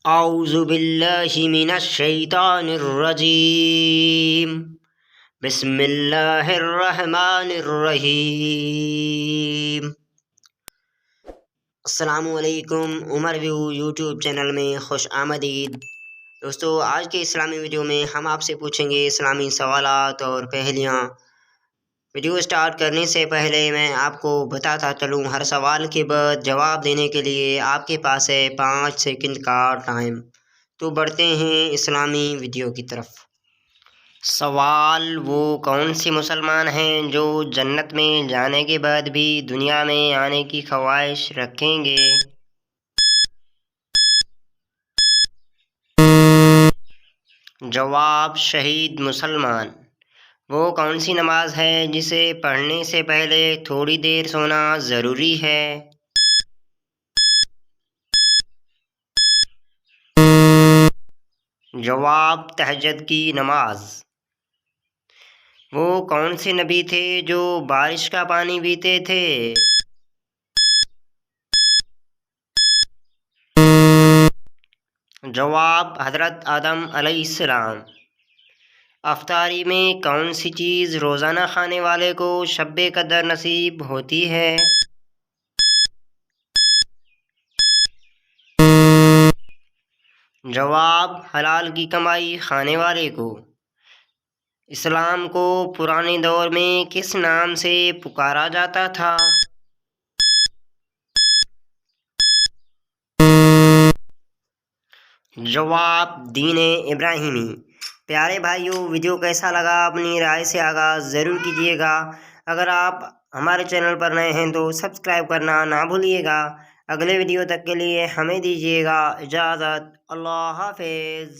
اعوذ باللہ من الشیطان الرجیم بسم اللہ الرحمن الرحیم۔ السلام علیکم، عمر ویو یوٹیوب چینل میں خوش آمدید۔ دوستو، آج کے اسلامی ویڈیو میں ہم آپ سے پوچھیں گے اسلامی سوالات اور پہلیاں۔ ویڈیو سٹارٹ کرنے سے پہلے میں آپ کو بتاتا چلوں، ہر سوال کے بعد جواب دینے کے لیے آپ کے پاس ہے 5 سیکنڈ کا ٹائم۔ تو بڑھتے ہیں اسلامی ویڈیو کی طرف۔ سوال: وہ کون سے مسلمان ہیں جو جنت میں جانے کے بعد بھی دنیا میں آنے کی خواہش رکھیں گے؟ جواب: شہید مسلمان۔ وہ کون سی نماز ہے جسے پڑھنے سے پہلے تھوڑی دیر سونا ضروری ہے؟ جواب: تہجد کی نماز۔ وہ کون سے نبی تھے جو بارش کا پانی پیتے تھے؟ جواب: حضرت آدم علیہ السلام۔ افطاری میں کون سی چیز روزانہ کھانے والے کو شب قدر نصیب ہوتی ہے؟ جواب: حلال کی کمائی کھانے والے کو۔ اسلام کو پرانے دور میں کس نام سے پکارا جاتا تھا؟ جواب: دین ابراہیمی۔ پیارے بھائیو، ویڈیو کیسا لگا اپنی رائے سے آغاز ضرور کیجیے گا۔ اگر آپ ہمارے چینل پر نئے ہیں تو سبسکرائب کرنا نہ بھولیے گا۔ اگلے ویڈیو تک کے لیے ہمیں دیجیے گا اجازت۔ اللہ حافظ۔